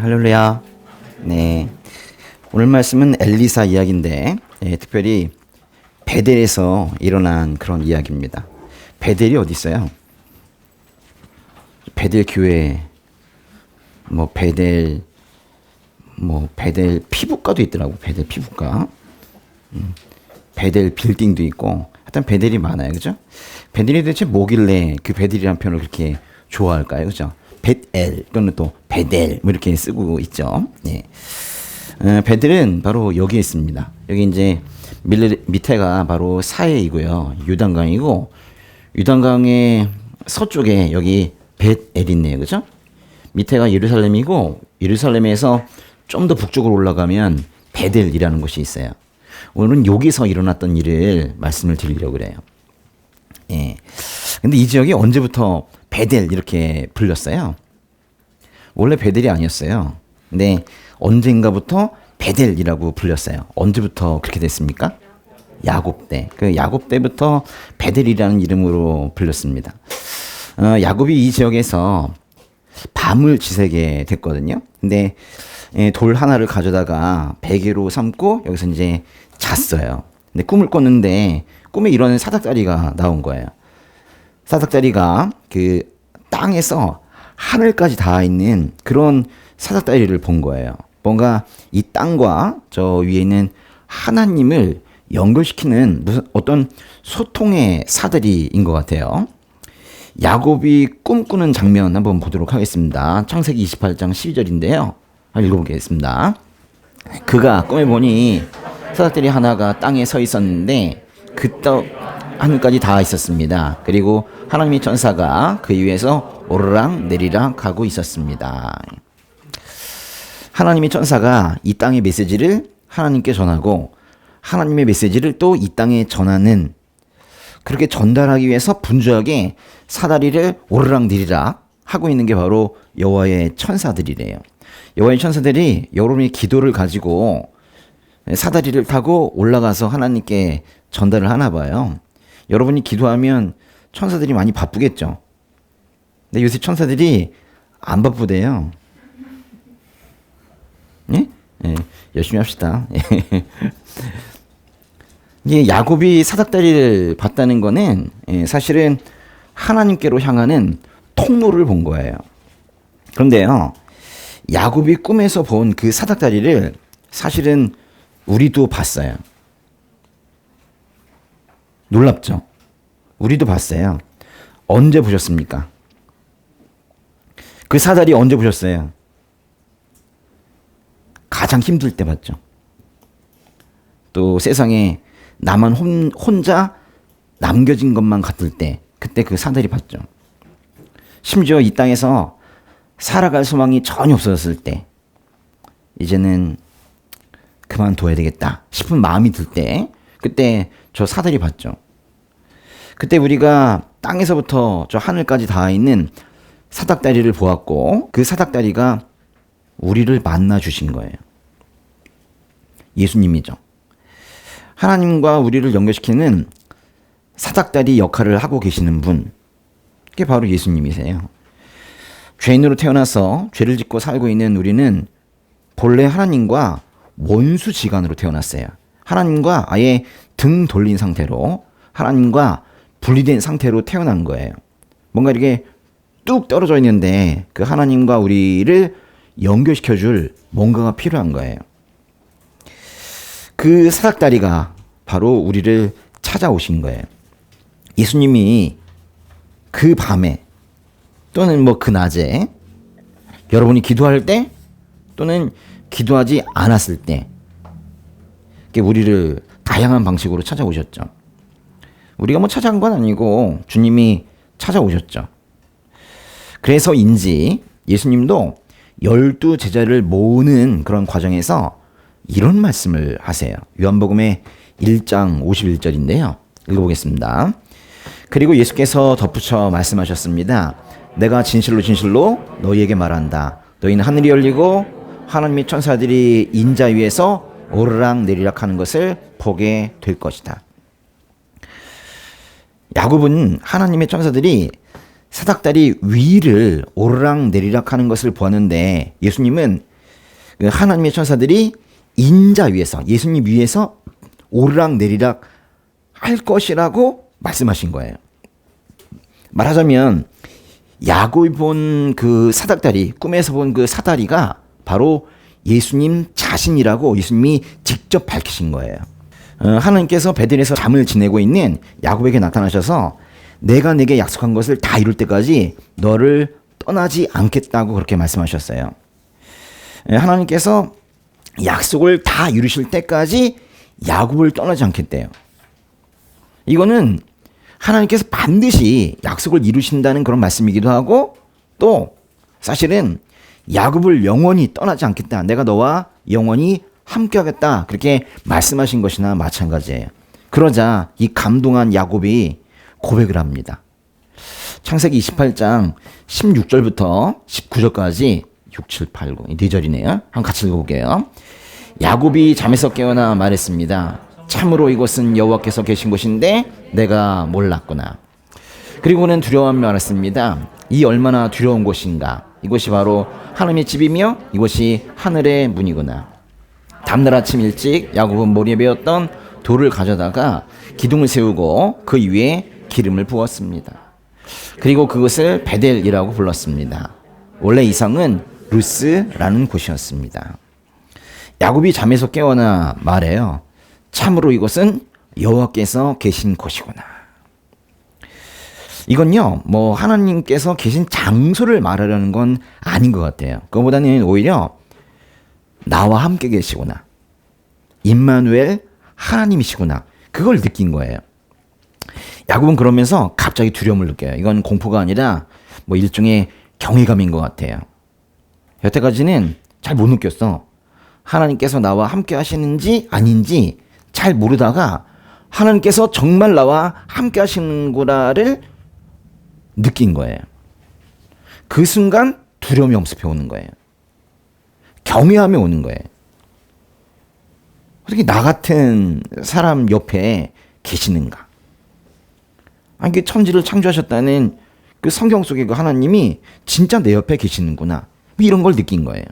할렐루야. 네. 오늘 말씀은 엘리사 이야기인데, 특별히 베델에서 일어난 그런 이야기입니다. 베델이 어디 있어요? 베델 교회, 베델 피부과도 있더라고. 베델 피부과. 베델 빌딩도 있고, 하여튼 베델이 많아요. 그죠? 베델이 도대체 뭐길래 그 베델이라는 표현을 그렇게 좋아할까요? 그죠? 벳엘 또는 또 베델 이렇게 쓰고 있죠. 예. 베델은 바로 여기에 있습니다. 여기 이제 밑에가 바로 사해이고요. 요단강이고, 요단강의 서쪽에 여기 벳엘이 있네요. 그죠? 밑에가 예루살렘이고, 예루살렘에서 좀 더 북쪽으로 올라가면 베델이라는 곳이 있어요. 오늘은 여기서 일어났던 일을 말씀을 드리려고 그래요. 예. 근데 이 지역이 언제부터 베델 이렇게 불렸어요? 원래 베델이 아니었어요. 근데 언젠가부터 베델이라고 불렸어요. 언제부터 그렇게 됐습니까? 야곱 때. 그 야곱 때부터 베델이라는 이름으로 불렸습니다. 야곱이 이 지역에서 밤을 지새게 됐거든요. 근데 돌 하나를 가져다가 베개로 삼고 여기서 이제 잤어요. 근데 꿈을 꿨는데 꿈에 이런 사닥다리가 나온 거예요. 사닥다리가 그 땅에서 하늘까지 닿아 있는 그런 사닥다리를 본 거예요. 뭔가 이 땅과 저 위에 있는 하나님을 연결시키는 무슨 어떤 소통의 사다리인 것 같아요. 야곱이 꿈꾸는 장면 한번 보도록 하겠습니다. 창세기 28장 12절인데요. 읽어보겠습니다. 그가 꿈에 보니 사닥다리 하나가 땅에 서 있었는데 그 떡 하늘까지 닿아 있었습니다. 그리고 하나님의 천사가 그 위에서 오르락 내리락 하고 있었습니다. 하나님의 천사가 이 땅의 메시지를 하나님께 전하고 하나님의 메시지를 또 이 땅에 전하는, 그렇게 전달하기 위해서 분주하게 사다리를 오르락 내리락 하고 있는 게 바로 여호와의 천사들이래요. 여호와의 천사들이 여러분의 기도를 가지고 사다리를 타고 올라가서 하나님께 전달을 하나 봐요. 여러분이 기도하면 천사들이 많이 바쁘겠죠. 근데 요새 천사들이 안 바쁘대요. 예? 예, 열심히 합시다. 이게 야곱이 사닥다리를 봤다는 거는 사실은 하나님께로 향하는 통로를 본 거예요. 그런데요, 야곱이 꿈에서 본 그 사닥다리를 사실은 우리도 봤어요. 놀랍죠? 우리도 봤어요. 언제 보셨습니까? 그 사다리 언제 보셨어요? 가장 힘들 때 봤죠. 또 세상에 나만 혼자 남겨진 것만 같을 때, 그때 그 사다리 봤죠. 심지어 이 땅에서 살아갈 소망이 전혀 없어졌을 때, 이제는 그만둬야 되겠다 싶은 마음이 들 때, 그때 저 사다리 봤죠. 그때 우리가 땅에서부터 저 하늘까지 닿아 있는 사닥다리를 보았고, 그 사닥다리가 우리를 만나 주신 거예요. 예수님이죠. 하나님과 우리를 연결시키는 사닥다리 역할을 하고 계시는 분, 그게 바로 예수님이세요. 죄인으로 태어나서 죄를 짓고 살고 있는 우리는 본래 하나님과 원수지간으로 태어났어요. 하나님과 아예 등 돌린 상태로, 하나님과 분리된 상태로 태어난 거예요. 뭔가 이렇게 뚝 떨어져 있는데 그 하나님과 우리를 연결시켜줄 뭔가가 필요한 거예요. 그 사닥다리가 바로 우리를 찾아오신 거예요. 예수님이 그 밤에 또는 그 낮에 여러분이 기도할 때 또는 기도하지 않았을 때 우리를 다양한 방식으로 찾아오셨죠. 우리가 찾아간 건 아니고 주님이 찾아오셨죠. 그래서인지 예수님도 12 제자를 모으는 그런 과정에서 이런 말씀을 하세요. 요한복음의 1장 51절인데요. 읽어보겠습니다. 그리고 예수께서 덧붙여 말씀하셨습니다. 내가 진실로 진실로 너희에게 말한다. 너희는 하늘이 열리고 하나님의 천사들이 인자 위에서 오르락 내리락 하는 것을 보게 될 것이다. 야곱은 하나님의 천사들이 사닥다리 위를 오르락 내리락 하는 것을 보았는데 예수님은 그 하나님의 천사들이 인자 위에서, 예수님 위에서 오르락 내리락 할 것이라고 말씀하신 거예요. 말하자면 야곱이 본 그 사닥다리, 꿈에서 본 그 사다리가 바로 예수님 자신이라고 예수님이 직접 밝히신 거예요. 하나님께서 베델에서 잠을 지내고 있는 야곱에게 나타나셔서 내가 내게 약속한 것을 다 이룰 때까지 너를 떠나지 않겠다고 그렇게 말씀하셨어요. 하나님께서 약속을 다 이루실 때까지 야곱을 떠나지 않겠대요. 이거는 하나님께서 반드시 약속을 이루신다는 그런 말씀이기도 하고, 또 사실은 야곱을 영원히 떠나지 않겠다, 내가 너와 영원히 함께하겠다, 그렇게 말씀하신 것이나 마찬가지예요. 그러자 이 감동한 야곱이 고백을 합니다. 창세기 28장 16절부터 19절까지 6, 7, 8, 9 4절이네요. 한번 같이 읽어볼게요. 야곱이 잠에서 깨어나 말했습니다. 참으로 이곳은 여호와께서 계신 곳인데 내가 몰랐구나. 그리고는 두려워하며 말했습니다. 이 얼마나 두려운 곳인가. 이곳이 바로 하나님의 집이며 이곳이 하늘의 문이구나. 다음날 아침 일찍 야곱은 머리에 베었던 돌을 가져다가 기둥을 세우고 그 위에 기름을 부었습니다. 그리고 그것을 베델이라고 불렀습니다. 원래 이 성은 루스라는 곳이었습니다. 야곱이 잠에서 깨어나 말해요. 참으로 이곳은 여호와께서 계신 곳이구나. 이건요, 뭐 하나님께서 계신 장소를 말하려는 건 아닌 것 같아요. 그거보다는 오히려 나와 함께 계시구나, 임마누엘 하나님이시구나, 그걸 느낀 거예요. 야곱은 그러면서 갑자기 두려움을 느껴요. 이건 공포가 아니라 뭐 일종의 경외감인 것 같아요. 여태까지는 잘 못 느꼈어. 하나님께서 나와 함께 하시는지 아닌지 잘 모르다가 하나님께서 정말 나와 함께 하시는구나를 느낀 거예요. 그 순간 두려움이 엄습해 오는 거예요. 경외함이 오는 거예요. 어떻게 나 같은 사람 옆에 계시는가? 아니, 그 천지를 창조하셨다는 그 성경 속의 그 하나님이 진짜 내 옆에 계시는구나, 이런 걸 느낀 거예요.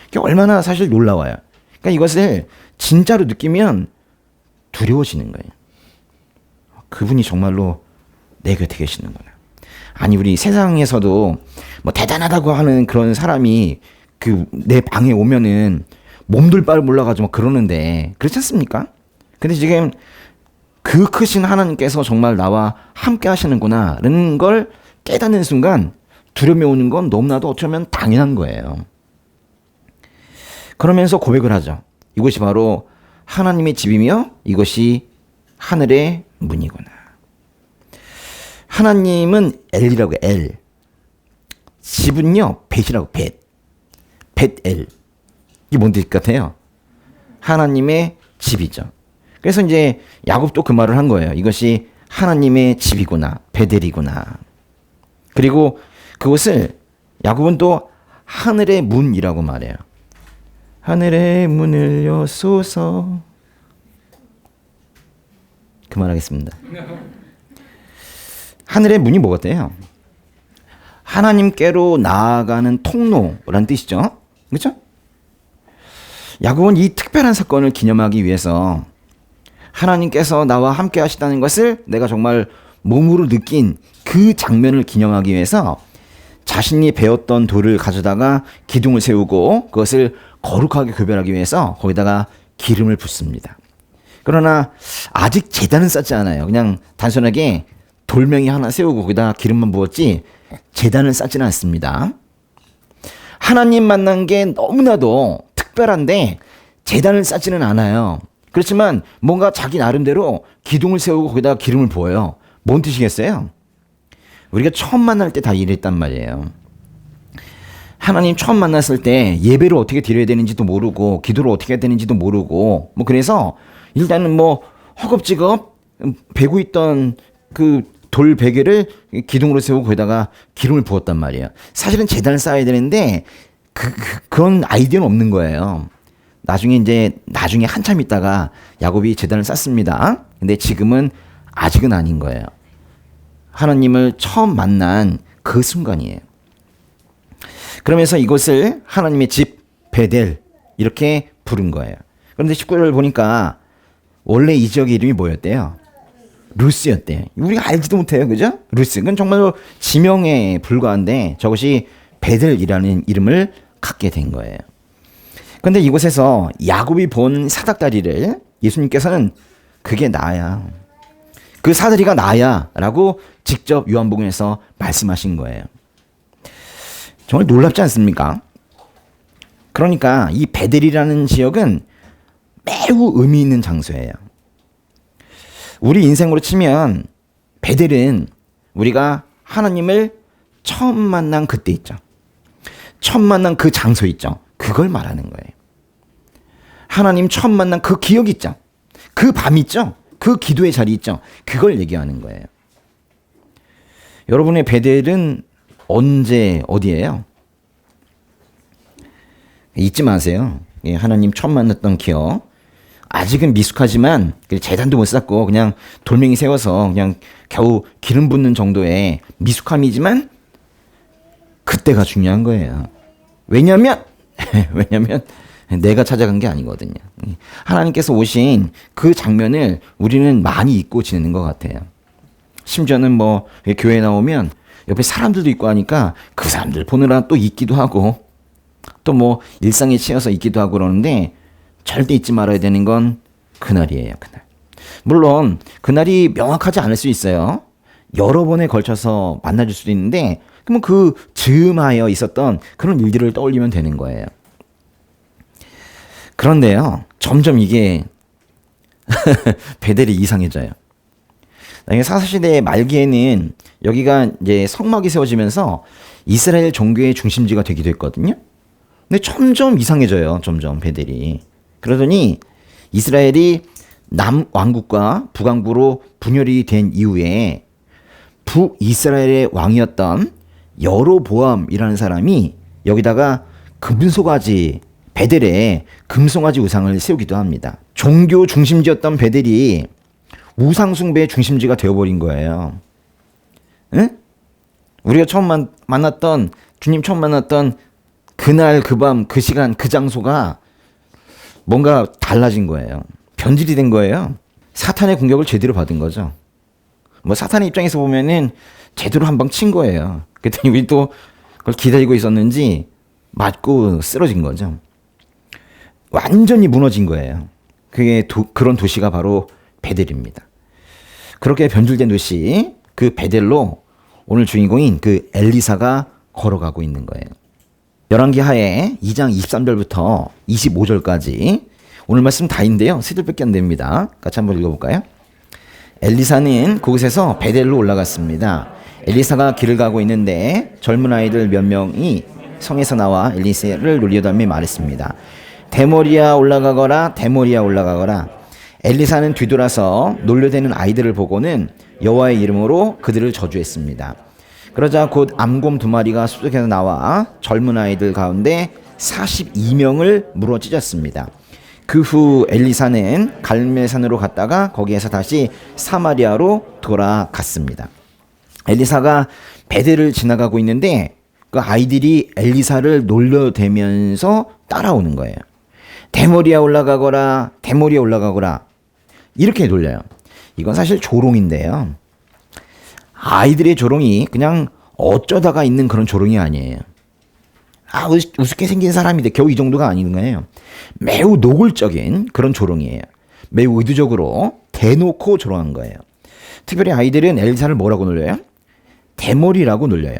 그게 얼마나 사실 놀라워요. 그러니까 이것을 진짜로 느끼면 두려워지는 거예요. 그분이 정말로 내 곁에 계시는구나. 아니, 우리 세상에서도 뭐 대단하다고 하는 그런 사람이 그 내 방에 오면은 몸둘 바를 몰라가지고 막 그러는데, 그렇지 않습니까? 근데 지금 그 크신 하나님께서 정말 나와 함께 하시는구나라는 걸 깨닫는 순간 두려움이 오는 건 너무나도 어쩌면 당연한 거예요. 그러면서 고백을 하죠. 이곳이 바로 하나님의 집이며 이것이 하늘의 문이구나. 하나님은 엘이라고 해요. 엘. 집은요, 벳이라고, 벳. 벳엘. 이게 뭔 뜻 같아요? 하나님의 집이죠. 그래서 이제 야곱도 그 말을 한 거예요. 이것이 하나님의 집이구나, 베델이구나. 그리고 그것을 야곱은 또 하늘의 문이라고 말해요. 하늘의 문을 여소서. 그만하겠습니다. 하늘의 문이 뭐 같아요? 하나님께로 나아가는 통로라는 뜻이죠. 그렇죠? 야곱은 이 특별한 사건을 기념하기 위해서 하나님께서 나와 함께 하시다는 것을 내가 정말 몸으로 느낀 그 장면을 기념하기 위해서 자신이 배웠던 돌을 가져다가 기둥을 세우고 그것을 거룩하게 교배하기 위해서 거기다가 기름을 붓습니다. 그러나 아직 제단은 쌓지 않아요. 그냥 단순하게 돌멩이 하나 세우고 거기다 기름만 부었지 제단을 쌓지는 않습니다. 하나님 만난 게 너무나도 특별한데 제단을 쌓지는 않아요. 그렇지만 뭔가 자기 나름대로 기둥을 세우고 거기다가 기름을 부어요. 뭔 뜻이겠어요? 우리가 처음 만날 때 다 이랬단 말이에요. 하나님 처음 만났을 때 예배를 어떻게 드려야 되는지도 모르고 기도를 어떻게 해야 되는지도 모르고 뭐 그래서 일단은 뭐 허겁지겁 베고 있던 그 돌 베개를 기둥으로 세우고 거기다가 기름을 부었단 말이에요. 사실은 제단을 쌓아야 되는데 그런 아이디어는 없는 거예요. 나중에 한참 있다가 야곱이 제단을 쌓습니다. 근데 지금은 아직은 아닌 거예요. 하나님을 처음 만난 그 순간이에요. 그러면서 이것을 하나님의 집, 베델 이렇게 부른 거예요. 그런데 19절을 보니까 원래 이 지역의 이름이 뭐였대요? 루스였대요. 우리가 알지도 못해요. 그죠? 루스. 그건 정말로 지명에 불과한데 저것이 베델이라는 이름을 갖게 된 거예요. 그런데 이곳에서 야곱이 본 사닥다리를 예수님께서는 그게 나야. 그 사다리가 나야 라고 직접 요한복음에서 말씀하신 거예요. 정말 놀랍지 않습니까? 그러니까 이 베델이라는 지역은 매우 의미 있는 장소예요. 우리 인생으로 치면 베델은 우리가 하나님을 처음 만난 그때 있죠. 처음 만난 그 장소 있죠. 그걸 말하는 거예요. 하나님 처음 만난 그 기억 있죠. 그 밤 있죠. 그 기도의 자리 있죠. 그걸 얘기하는 거예요. 여러분의 베델은 언제 어디예요? 잊지 마세요. 하나님 처음 만났던 기억. 아직은 미숙하지만 재단도 못 쌓고 그냥 돌멩이 세워서 그냥 겨우 기름 붓는 정도의 미숙함이지만 그때가 중요한 거예요. 왜냐면 내가 찾아간 게 아니거든요. 하나님께서 오신 그 장면을 우리는 많이 잊고 지내는 것 같아요. 심지어는 뭐 교회 나오면 옆에 사람들도 있고 하니까 그 사람들 보느라 또 잊기도 하고 또 뭐 일상에 치여서 잊기도 하고 그러는데 절대 잊지 말아야 되는 건 그날이에요. 그날. 물론 그날이 명확하지 않을 수 있어요. 여러 번에 걸쳐서 만나줄 수도 있는데 그러면 그 즈음하여 있었던 그런 일들을 떠올리면 되는 거예요. 그런데요. 점점 이게 베델이 이상해져요. 나중에 사사시대 말기에는 여기가 이제 성막이 세워지면서 이스라엘 종교의 중심지가 되기도 했거든요. 근데 점점 이상해져요. 점점 베델이. 그러더니 이스라엘이 남왕국과 북왕국으로 분열이 된 이후에 북이스라엘의 왕이었던 여로보암이라는 사람이 여기다가 금송아지 베델에 금송아지 우상을 세우기도 합니다. 종교 중심지였던 베델이 우상 숭배의 중심지가 되어버린 거예요. 응? 우리가 처음 만났던 주님 처음 만났던 그날 그 밤 그 시간 그 장소가 뭔가 달라진 거예요. 변질이 된 거예요. 사탄의 공격을 제대로 받은 거죠. 뭐 사탄의 입장에서 보면은 제대로 한 방 친 거예요. 그랬더니 우리 또 그걸 기다리고 있었는지 맞고 쓰러진 거죠. 완전히 무너진 거예요. 그게 그런 도시가 바로 베델입니다. 그렇게 변질된 도시 그 베델로 오늘 주인공인 그 엘리사가 걸어가고 있는 거예요. 열왕기하에 2장 23절부터 25절까지 오늘 말씀 다인데요. 세 절밖에 안 됩니다. 같이 한번 읽어볼까요? 엘리사는 그곳에서 베델로 올라갔습니다. 엘리사가 길을 가고 있는데 젊은 아이들 몇 명이 성에서 나와 엘리사를 놀려다며 말했습니다. 대머리야 올라가거라, 대머리야 올라가거라. 엘리사는 뒤돌아서 놀려대는 아이들을 보고는 여호와의 이름으로 그들을 저주했습니다. 그러자 곧 암곰 2마리가 숲속에서 나와 젊은 아이들 가운데 42명을 물어 찢었습니다. 그 후 엘리사는 갈멜산으로 갔다가 거기에서 다시 사마리아로 돌아갔습니다. 엘리사가 베델을 지나가고 있는데 그 아이들이 엘리사를 놀려대면서 따라오는 거예요. 대머리야 올라가거라, 대머리야 올라가거라. 이렇게 놀려요. 이건 사실 조롱인데요. 아이들의 조롱이 그냥 어쩌다가 있는 그런 조롱이 아니에요. 우습게 생긴 사람인데 겨우 이 정도가 아닌 거예요. 매우 노골적인 그런 조롱이에요. 매우 의도적으로 대놓고 조롱한 거예요. 특별히 아이들은 엘리사를 뭐라고 놀려요? 대머리라고 놀려요.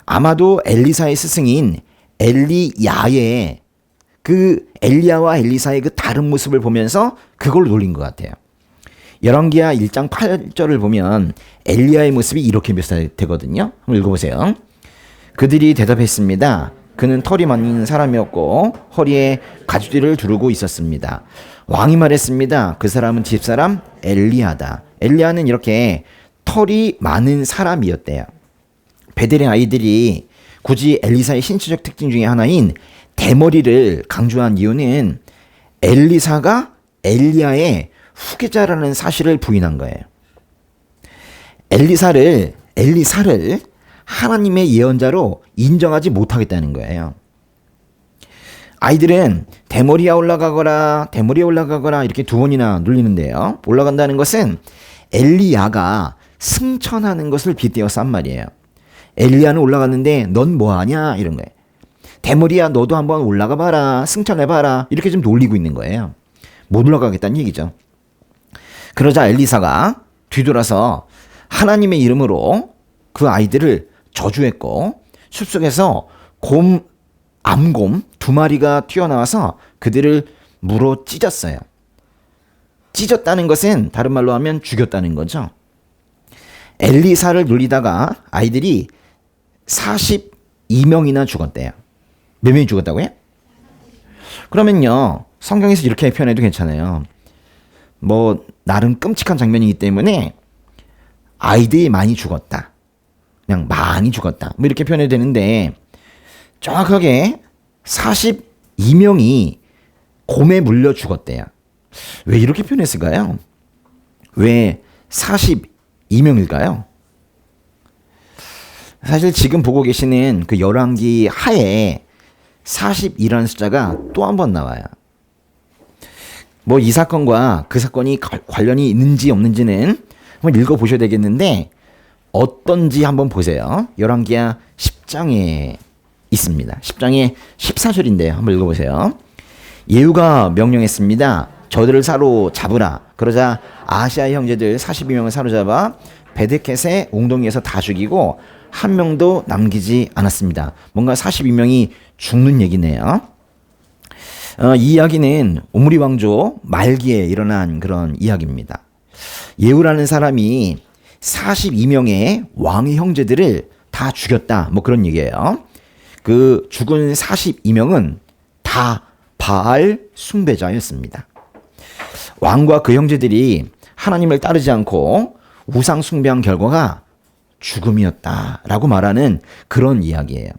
아마도 엘리사의 스승인 엘리야의 그 엘리야와 엘리사의 그 다른 모습을 보면서 그걸 놀린 것 같아요. 열왕기하 1장 8절을 보면 엘리야의 모습이 이렇게 묘사되거든요. 한번 읽어보세요. 그들이 대답했습니다. 그는 털이 많은 사람이었고 허리에 가죽띠를 두르고 있었습니다. 왕이 말했습니다. 그 사람은 집사람 엘리야다. 엘리야는 이렇게 털이 많은 사람이었대요. 베델의 아이들이 굳이 엘리사의 신체적 특징 중에 하나인 대머리를 강조한 이유는 엘리사가 엘리야의 후계자라는 사실을 부인한 거예요. 엘리사를 하나님의 예언자로 인정하지 못하겠다는 거예요. 아이들은 대머리야 올라가거라, 대머리야 올라가거라 이렇게 두 번이나 눌리는데요. 올라간다는 것은 엘리야가 승천하는 것을 빗대어서 한 말이에요. 엘리야는 올라갔는데 넌 뭐하냐 이런 거예요. 대머리야 너도 한번 올라가 봐라, 승천해봐라 이렇게 좀 놀리고 있는 거예요. 못 올라가겠다는 얘기죠. 그러자 엘리사가 뒤돌아서 하나님의 이름으로 그 아이들을 저주했고 숲속에서 암곰 2마리가 튀어나와서 그들을 물어 찢었어요. 찢었다는 것은 다른 말로 하면 죽였다는 거죠. 엘리사를 놀리다가 아이들이 42명이나 죽었대요. 몇 명이 죽었다고요? 그러면요, 성경에서 이렇게 표현해도 괜찮아요. 뭐 나름 끔찍한 장면이기 때문에 아이들이 많이 죽었다, 그냥 많이 죽었다, 뭐 이렇게 표현해도 되는데 정확하게 42명이 곰에 물려 죽었대요. 왜 이렇게 표현했을까요? 왜 42명일까요? 사실 지금 보고 계시는 그 열왕기 하에 40이라는 숫자가 또 한 번 나와요. 뭐 이 사건과 그 사건이 관련이 있는지 없는지는 한번 읽어보셔야 되겠는데 어떤지 한번 보세요. 열왕기하 10장에 있습니다. 10장에 14절인데요. 한번 읽어보세요. 예후가 명령했습니다. 저들을 사로잡으라. 그러자 아시아의 형제들 42명을 사로잡아 베데켓의 웅덩이에서 다 죽이고 한 명도 남기지 않았습니다. 뭔가 42명이 죽는 얘기네요. 이 이야기는 오므리 왕조 말기에 일어난 그런 이야기입니다. 예후라는 사람이 42명의 왕의 형제들을 다 죽였다, 뭐 그런 얘기예요. 그 죽은 42명은 다 바알 숭배자였습니다. 왕과 그 형제들이 하나님을 따르지 않고 우상 숭배한 결과가 죽음이었다라고 말하는 그런 이야기예요.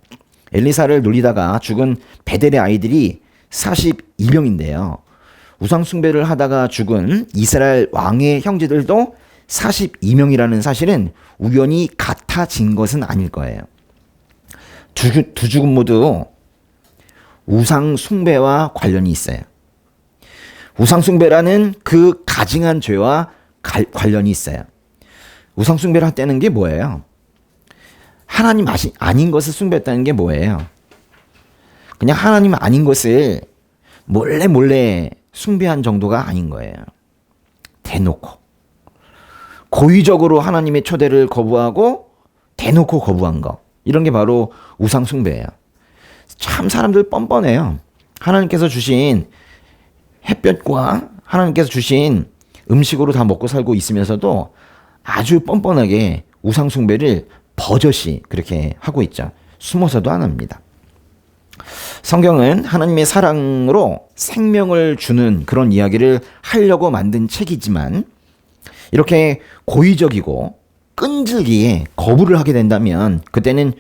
엘리사를 놀리다가 죽은 베델의 아이들이 42명인데요. 우상 숭배를 하다가 죽은 이스라엘 왕의 형제들도 42명이라는 사실은 우연히 같아진 것은 아닐 거예요. 두 죽음 모두 우상 숭배와 관련이 있어요. 우상 숭배라는 그 가증한 죄와 관련이 있어요. 우상 숭배를 했다는 게 뭐예요? 하나님 아닌 것을 숭배했다는 게 뭐예요? 그냥 하나님 아닌 것을 몰래 숭배한 정도가 아닌 거예요. 대놓고 고의적으로 하나님의 초대를 거부하고 대놓고 거부한 거, 이런 게 바로 우상 숭배예요. 참 사람들 뻔뻔해요. 하나님께서 주신 햇볕과 하나님께서 주신 음식으로 다 먹고 살고 있으면서도 아주 뻔뻔하게 우상 숭배를 버젓이 그렇게 하고 있죠. 숨어서도 안 합니다. 성경은 하나님의 사랑으로 생명을 주는 그런 이야기를 하려고 만든 책이지만 이렇게 고의적이고 끈질기게 거부를 하게 된다면 그때는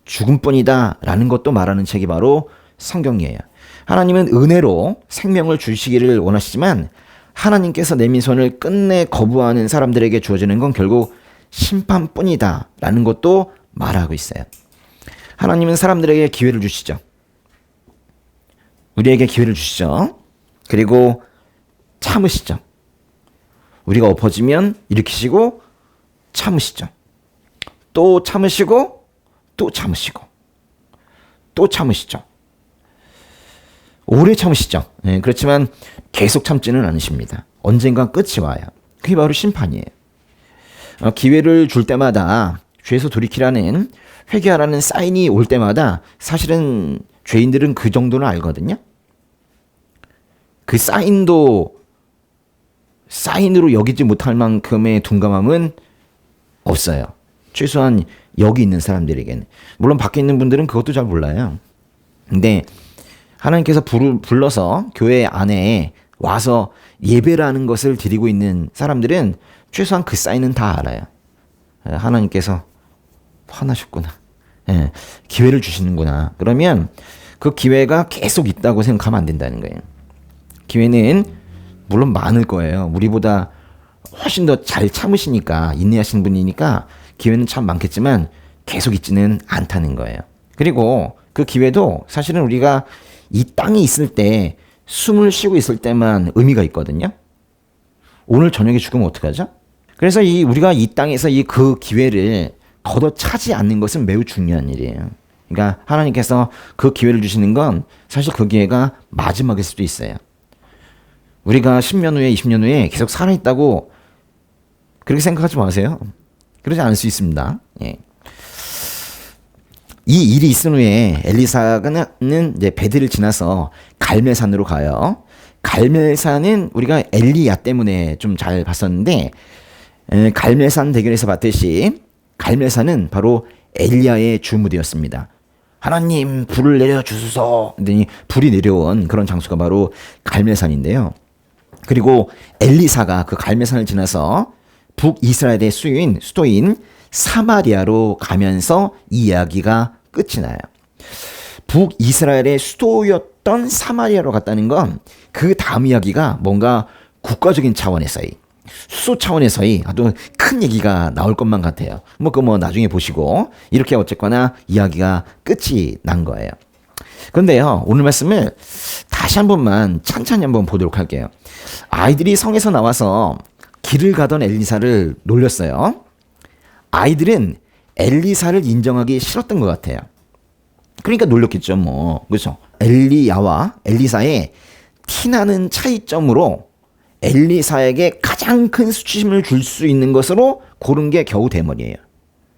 죽음뿐이다 라는 것도 말하는 책이 바로 성경이에요. 하나님은 은혜로 생명을 주시기를 원하시지만 하나님께서 내민 손을 끝내 거부하는 사람들에게 주어지는 건 결국 심판뿐이다 라는 것도 말하고 있어요. 하나님은 사람들에게 기회를 주시죠. 우리에게 기회를 주시죠. 그리고 참으시죠. 우리가 엎어지면 일으키시고 참으시죠. 또 참으시고 또 참으시고 또 참으시죠. 오래 참으시죠. 네, 그렇지만 계속 참지는 않으십니다. 언젠가 끝이 와요. 그게 바로 심판이에요. 기회를 줄 때마다 죄에서 돌이키라는, 회개하라는 사인이 올 때마다 사실은 죄인들은 그 정도는 알거든요. 그 사인도 사인으로 여기지 못할 만큼의 둔감함은 없어요. 최소한 여기 있는 사람들에게는. 물론 밖에 있는 분들은 그것도 잘 몰라요. 근데 하나님께서 불러서 교회 안에 와서 예배라는 것을 드리고 있는 사람들은 최소한 그 사인은 다 알아요. 하나님께서 화나셨구나. 기회를 주시는구나. 그러면 그 기회가 계속 있다고 생각하면 안 된다는 거예요. 기회는 물론 많을 거예요. 우리보다 훨씬 더 잘 참으시니까, 인내하시는 분이니까 기회는 참 많겠지만 계속 있지는 않다는 거예요. 그리고 그 기회도 사실은 우리가 이 땅에 있을 때 숨을 쉬고 있을 때만 의미가 있거든요. 오늘 저녁에 죽으면 어떡하죠? 그래서 우리가 이 땅에서 그 기회를 걷어차지 않는 것은 매우 중요한 일이에요. 그러니까 하나님께서 그 기회를 주시는 건 사실 그 기회가 마지막일 수도 있어요. 우리가 10년 후에 20년 후에 계속 살아있다고 그렇게 생각하지 마세요. 그러지 않을 수 있습니다. 예. 이 일이 있은 후에 엘리사는 이제 베델을 지나서 갈멜산으로 가요. 갈멜산은 우리가 엘리야 때문에 좀 잘 봤었는데 갈멜산 대결에서 봤듯이 갈멜산은 바로 엘리야의 주무대였습니다. 하나님 불을 내려주소서 했더니 불이 내려온 그런 장소가 바로 갈멜산인데요. 그리고 엘리사가 그 갈멜산을 지나서 북이스라엘의 수도인 사마리아로 가면서 이 이야기가 끝이 나요. 북이스라엘의 수도였던 사마리아로 갔다는 건 그 다음 이야기가 뭔가 국가적인 차원에서의 수소 차원에서의 아주 큰 얘기가 나올 것만 같아요. 그거 나중에 보시고 이렇게 어쨌거나 이야기가 끝이 난 거예요. 그런데요, 오늘 말씀을 다시 한 번만 찬찬히 한번 보도록 할게요. 아이들이 성에서 나와서 길을 가던 엘리사를 놀렸어요. 아이들은 엘리사를 인정하기 싫었던 것 같아요. 그러니까 놀렸겠죠, 그렇죠? 엘리야와 엘리사의 티나는 차이점으로 엘리사에게 가장 큰 수치심을 줄 수 있는 것으로 고른 게 겨우 대머리예요.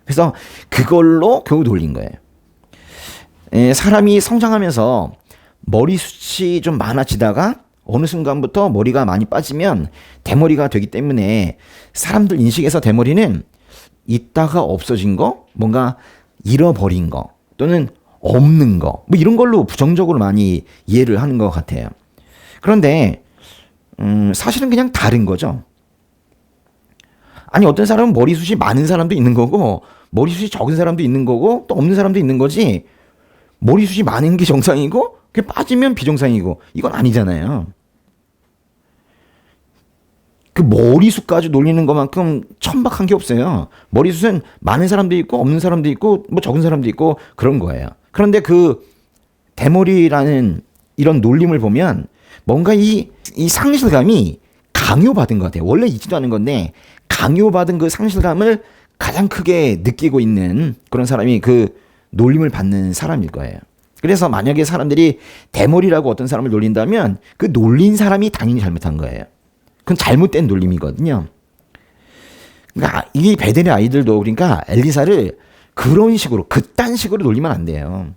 그래서 그걸로 겨우 놀린 거예요. 사람이 성장하면서 머리숱이 좀 많아지다가 어느 순간부터 머리가 많이 빠지면 대머리가 되기 때문에 사람들 인식에서 대머리는 있다가 없어진 거, 뭔가 잃어버린 거, 또는 없는 거, 이런 걸로 부정적으로 많이 이해를 하는 것 같아요. 그런데 사실은 그냥 다른 거죠. 아니, 어떤 사람은 머리숱이 많은 사람도 있는 거고 머리숱이 적은 사람도 있는 거고 또 없는 사람도 있는 거지, 머리숱이 많은 게 정상이고 그게 빠지면 비정상이고 이건 아니잖아요. 그 머리숱까지 놀리는 것만큼 천박한 게 없어요. 머리숱은 많은 사람도 있고 없는 사람도 있고 적은 사람도 있고 그런 거예요. 그런데 그 대머리라는 이런 놀림을 보면 뭔가 이 상실감이 강요받은 것 같아요. 원래 있지도 않은 건데 강요받은 그 상실감을 가장 크게 느끼고 있는 그런 사람이 그 놀림을 받는 사람일 거예요. 그래서 만약에 사람들이 대머리라고 어떤 사람을 놀린다면 그 놀린 사람이 당연히 잘못한 거예요. 그건 잘못된 놀림이거든요. 그러니까 이 베델의 아이들도 그러니까 엘리사를 그런 식으로 그딴 식으로 놀리면 안 돼요.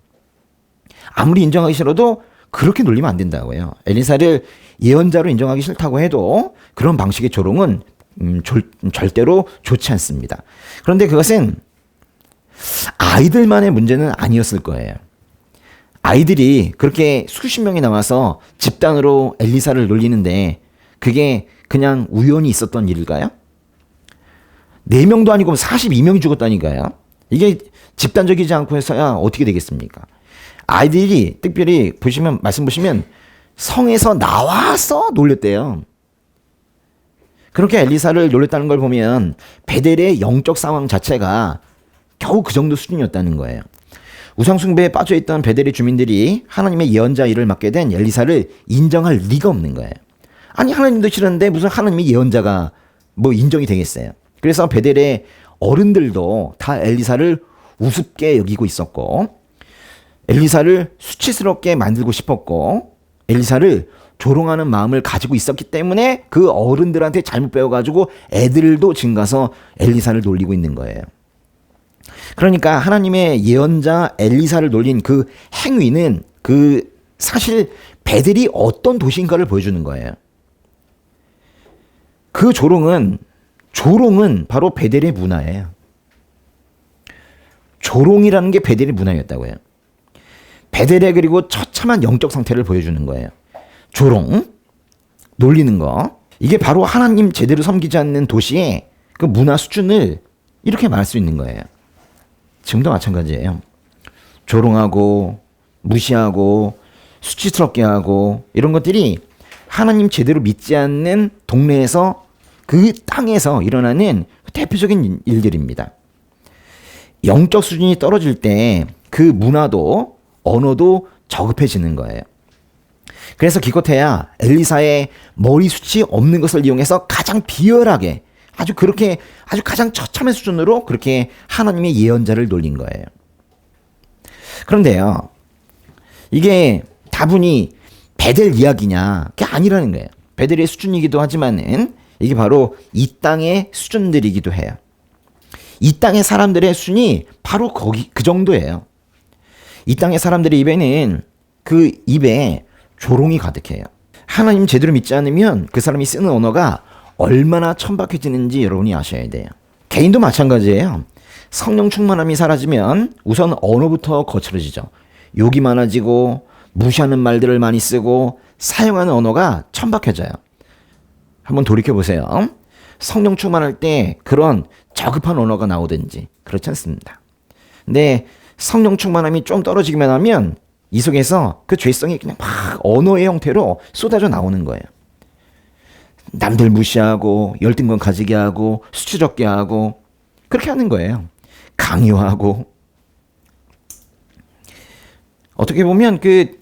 아무리 인정하기 싫어도 그렇게 놀리면 안 된다고요. 엘리사를 예언자로 인정하기 싫다고 해도 그런 방식의 조롱은 절대로 좋지 않습니다. 그런데 그것은 아이들만의 문제는 아니었을 거예요. 아이들이 그렇게 수십 명이 나와서 집단으로 엘리사를 놀리는데 그게 그냥 우연히 있었던 일일까요? 4명도 아니고 42명이 죽었다니까요. 이게 집단적이지 않고 해서야 어떻게 되겠습니까? 아이들이 특별히 말씀 보시면 성에서 나와서 놀렸대요. 그렇게 엘리사를 놀렸다는 걸 보면 베델의 영적 상황 자체가 겨우 그 정도 수준이었다는 거예요. 우상숭배에 빠져있던 베델의 주민들이 하나님의 예언자 일을 맡게 된 엘리사를 인정할 리가 없는 거예요. 아니, 하나님도 싫은데 무슨 하나님의 예언자가 인정이 되겠어요. 그래서 베델의 어른들도 다 엘리사를 우습게 여기고 있었고 엘리사를 수치스럽게 만들고 싶었고 엘리사를 조롱하는 마음을 가지고 있었기 때문에 그 어른들한테 잘못 배워가지고 애들도 지금 가서 엘리사를 놀리고 있는 거예요. 그러니까 하나님의 예언자 엘리사를 놀린 그 행위는 사실 베델이 어떤 도시인가를 보여주는 거예요. 그 조롱은 바로 베델의 문화예요. 조롱이라는 게 베델의 문화였다고요. 베델의 그리고 처참한 영적 상태를 보여주는 거예요. 조롱, 놀리는 거. 이게 바로 하나님 제대로 섬기지 않는 도시의 그 문화 수준을 이렇게 말할 수 있는 거예요. 지금도 마찬가지예요. 조롱하고 무시하고 수치스럽게 하고 이런 것들이 하나님 제대로 믿지 않는 동네에서 그 땅에서 일어나는 대표적인 일들입니다. 영적 수준이 떨어질 때 그 문화도 언어도 저급해지는 거예요. 그래서 기껏해야 엘리사의 머리숱이 없는 것을 이용해서 가장 비열하게 아주 가장 처참한 수준으로 그렇게 하나님의 예언자를 놀린 거예요. 그런데요, 이게 다분히 베델 이야기냐? 그게 아니라는 거예요. 베델의 수준이기도 하지만은 이게 바로 이 땅의 수준들이기도 해요. 이 땅의 사람들의 수준이 바로 그 정도예요. 이 땅의 사람들의 입에는 그 입에 조롱이 가득해요. 하나님 제대로 믿지 않으면 그 사람이 쓰는 언어가 얼마나 천박해지는지 여러분이 아셔야 돼요. 개인도 마찬가지예요. 성령 충만함이 사라지면 우선 언어부터 거칠어지죠. 욕이 많아지고 무시하는 말들을 많이 쓰고 사용하는 언어가 천박해져요. 한번 돌이켜보세요. 성령 충만할 때 그런 저급한 언어가 나오든지 그렇지 않습니다. 근데 성령 충만함이 좀 떨어지기만 하면 이 속에서 그 죄성이 그냥 막 언어의 형태로 쏟아져 나오는 거예요. 남들 무시하고 열등감 가지게 하고 수치스럽게 하고 그렇게 하는 거예요. 강요하고. 어떻게 보면 그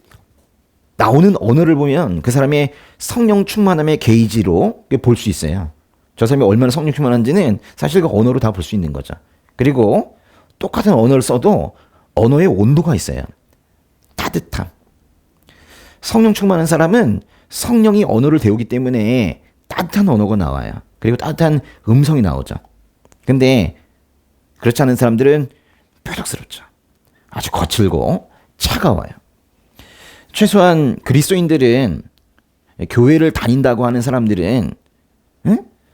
나오는 언어를 보면 그 사람의 성령 충만함의 게이지로 볼 수 있어요. 저 사람이 얼마나 성령 충만한지는 사실 그 언어로 다 볼 수 있는 거죠. 그리고 똑같은 언어를 써도 언어의 온도가 있어요. 따뜻함. 성령 충만한 사람은 성령이 언어를 배우기 때문에 따뜻한 언어가 나와요. 그리고 따뜻한 음성이 나오죠. 근데 그렇지 않은 사람들은 뾰족스럽죠. 아주 거칠고 차가워요. 최소한 그리스도인들은, 교회를 다닌다고 하는 사람들은,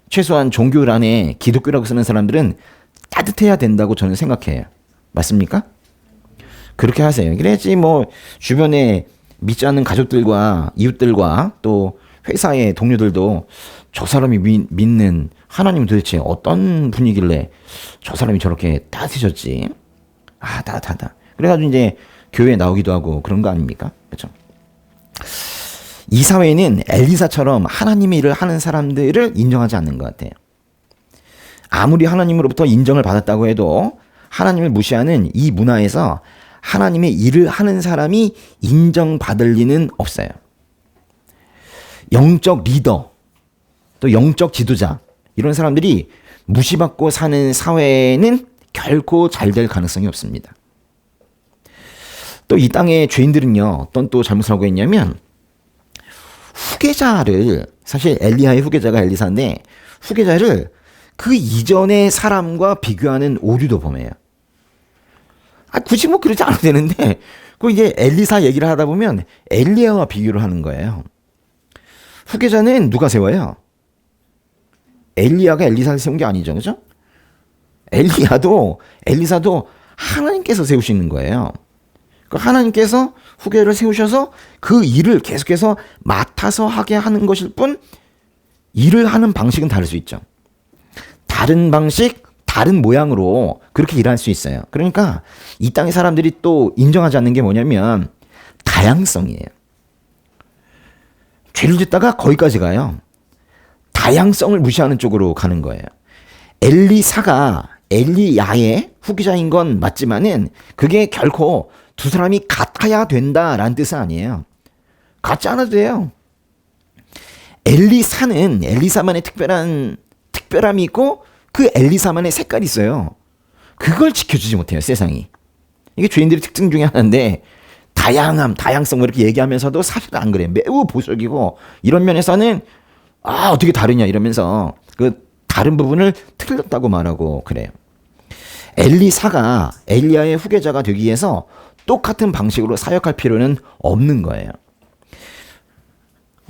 최소한 종교 안에 기독교라고 쓰는 사람들은 따뜻해야 된다고 저는 생각해요. 맞습니까? 그렇게 하세요. 그래야지 뭐 주변에 믿지 않는 가족들과 이웃들과 또 회사의 동료들도 저 사람이 믿는 하나님은 도대체 어떤 분이길래 저 사람이 저렇게 따뜻해졌지? 아, 따뜻하다. 그래가지고 이제 교회에 나오기도 하고 그런 거 아닙니까? 그렇죠? 이 사회는 엘리사처럼 하나님의 일을 하는 사람들을 인정하지 않는 것 같아요. 아무리 하나님으로부터 인정을 받았다고 해도 하나님을 무시하는 이 문화에서 하나님의 일을 하는 사람이 인정받을 리는 없어요. 영적 리더, 또 영적 지도자, 이런 사람들이 무시받고 사는 사회는 결코 잘 될 가능성이 없습니다. 또 이 땅의 죄인들은요, 어떤 또 잘못을 하고 있냐면, 후계자를, 사실 엘리야의 후계자가 엘리사인데, 후계자를 그 이전의 사람과 비교하는 오류도 범해요. 굳이 뭐 그러지 않아도 되는데, 그 이제 엘리사 얘기를 하다 보면 엘리야와 비교를 하는 거예요. 후계자는 누가 세워요? 엘리야가 엘리사를 세운 게 아니죠, 그죠? 엘리사도 하나님께서 세우시는 거예요. 그 하나님께서 후계를 세우셔서 그 일을 계속해서 맡아서 하게 하는 것일 뿐, 일을 하는 방식은 다를 수 있죠. 다른 방식, 다른 모양으로 그렇게 일할 수 있어요. 그러니까 이 땅의 사람들이 또 인정하지 않는 게 뭐냐면 다양성이에요. 죄를 짓다가 거기까지 가요. 다양성을 무시하는 쪽으로 가는 거예요. 엘리사가 엘리야의 후계자인 건 맞지만은 그게 결코 두 사람이 같아야 된다라는 뜻은 아니에요. 같지 않아도 돼요. 엘리사는 엘리사만의 특별함이 있고 그 엘리사만의 색깔이 있어요. 그걸 지켜주지 못해요, 세상이. 이게 죄인들의 특징 중에 하나인데, 다양성 이렇게 얘기하면서도 사실 안 그래요. 매우 보수적이고, 이런 면에서는 어떻게 다르냐 이러면서 그 다른 부분을 틀렸다고 말하고 그래요. 엘리사가 엘리야의 후계자가 되기 위해서 똑같은 방식으로 사역할 필요는 없는 거예요.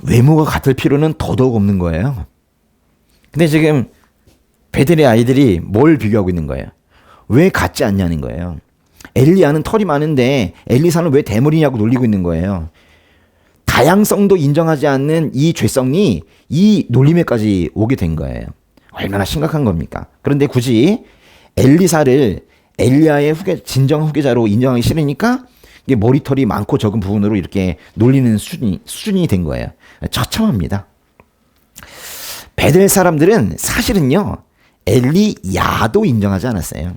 외모가 같을 필요는 더더욱 없는 거예요. 근데 지금 베델의 아이들이 뭘 비교하고 있는 거예요? 왜 같지 않냐는 거예요. 엘리야는 털이 많은데 엘리사는 왜 대머리냐고 놀리고 있는 거예요. 다양성도 인정하지 않는 이 죄성이 이 놀림에까지 오게 된 거예요. 얼마나 심각한 겁니까? 그런데 굳이 엘리사를 엘리야의 진정 후계자로 인정하기 싫으니까 이게 머리털이 많고 적은 부분으로 이렇게 놀리는 수준이 된 거예요. 처참합니다. 베델 사람들은 사실은요, 엘리야도 인정하지 않았어요.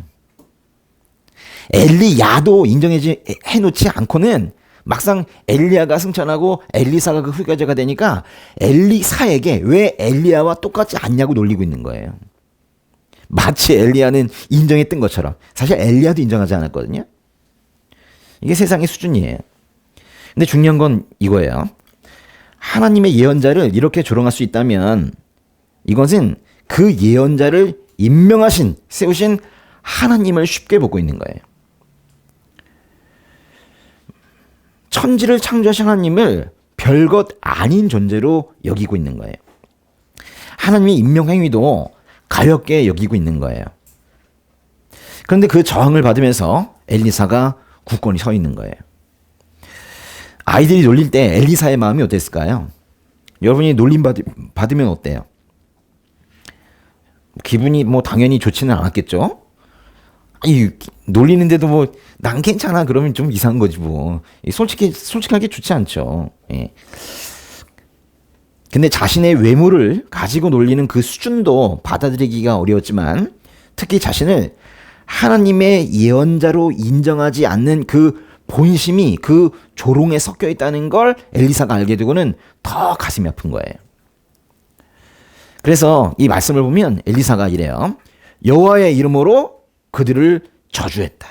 엘리야도 인정해놓지 않고는 막상 엘리야가 승천하고 엘리사가 그 후계자가 되니까 엘리사에게 왜 엘리야와 똑같지 않냐고 놀리고 있는 거예요. 마치 엘리야는 인정했던 것처럼. 사실 엘리야도 인정하지 않았거든요. 이게 세상의 수준이에요. 근데 중요한 건 이거예요. 하나님의 예언자를 이렇게 조롱할 수 있다면 이것은 그 예언자를 임명하신, 세우신 하나님을 쉽게 보고 있는 거예요. 천지를 창조하신 하나님을 별것 아닌 존재로 여기고 있는 거예요. 하나님의 임명 행위도 가볍게 여기고 있는 거예요. 그런데 그 저항을 받으면서 엘리사가 굳건히 서 있는 거예요. 아이들이 놀릴 때 엘리사의 마음이 어땠을까요? 여러분이 놀림 받으면 어때요? 기분이 뭐 당연히 좋지는 않았겠죠? 아니, 놀리는데도 뭐 난 괜찮아 그러면 좀 이상한 거지 뭐. 솔직하게 좋지 않죠. 예. 근데 자신의 외모를 가지고 놀리는 그 수준도 받아들이기가 어려웠지만 특히 자신을 하나님의 예언자로 인정하지 않는 그 본심이 그 조롱에 섞여 있다는 걸 엘리사가 알게 되고는 더 가슴이 아픈 거예요. 그래서 이 말씀을 보면 엘리사가 이래요. 여호와의 이름으로 그들을 저주했다.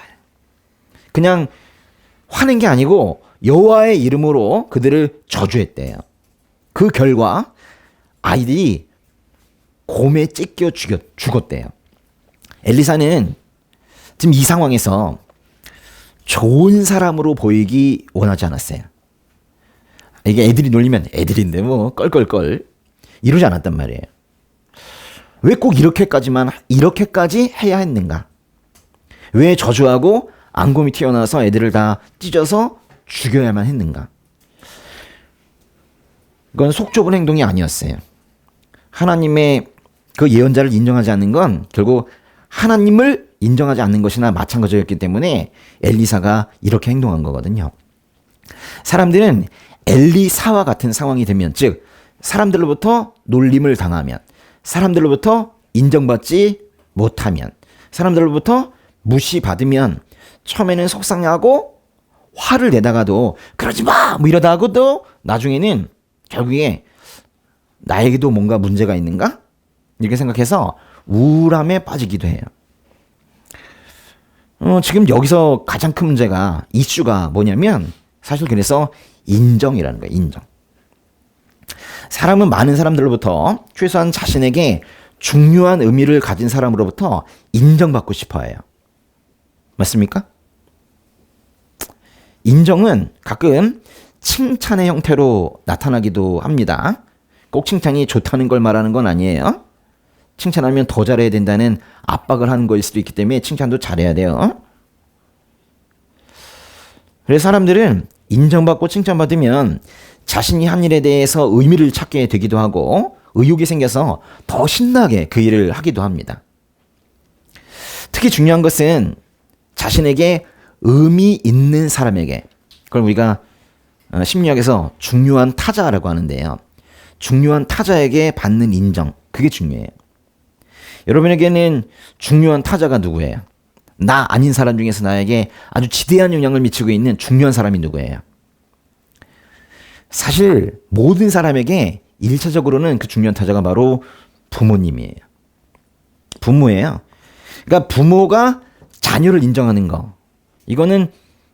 그냥 화낸 게 아니고 여호와의 이름으로 그들을 저주했대요. 그 결과 아이들이 곰에 찢겨 죽었대요. 엘리사는 지금 이 상황에서 좋은 사람으로 보이기 원하지 않았어요. 이게 애들이 놀리면 애들인데 뭐 껄껄껄 이러지 않았단 말이에요. 왜 꼭 이렇게까지 해야 했는가? 왜 저주하고 앙곰이 튀어나와서 애들을 다 찢어서 죽여야만 했는가? 그건 속 좁은 행동이 아니었어요. 하나님의 그 예언자를 인정하지 않는 건 결국 하나님을 인정하지 않는 것이나 마찬가지였기 때문에 엘리사가 이렇게 행동한 거거든요. 사람들은 엘리사와 같은 상황이 되면, 즉 사람들로부터 놀림을 당하면, 사람들로부터 인정받지 못하면, 사람들로부터 무시받으면 처음에는 속상해하고 화를 내다가도 그러지 마! 뭐 이러다가도 나중에는 결국에 나에게도 뭔가 문제가 있는가? 이렇게 생각해서 우울함에 빠지기도 해요. 지금 여기서 가장 큰 문제가, 이슈가 뭐냐면 사실 그래서 인정이라는 거예요. 인정. 사람은 많은 사람들로부터 최소한 자신에게 중요한 의미를 가진 사람으로부터 인정받고 싶어 해요. 맞습니까? 인정은 가끔 칭찬의 형태로 나타나기도 합니다. 꼭 칭찬이 좋다는 걸 말하는 건 아니에요. 칭찬하면 더 잘해야 된다는 압박을 하는 거일 수도 있기 때문에 칭찬도 잘해야 돼요. 그래서 사람들은 인정받고 칭찬받으면 자신이 한 일에 대해서 의미를 찾게 되기도 하고 의욕이 생겨서 더 신나게 그 일을 하기도 합니다. 특히 중요한 것은 자신에게 의미 있는 사람에게, 그걸 우리가 심리학에서 중요한 타자라고 하는데요. 중요한 타자에게 받는 인정, 그게 중요해요. 여러분에게는 중요한 타자가 누구예요? 나 아닌 사람 중에서 나에게 아주 지대한 영향을 미치고 있는 중요한 사람이 누구예요? 사실 모든 사람에게 1차적으로는 그 중요한 타자가 바로 부모님이에요. 부모예요. 그러니까 부모가 자녀를 인정하는 거, 이거는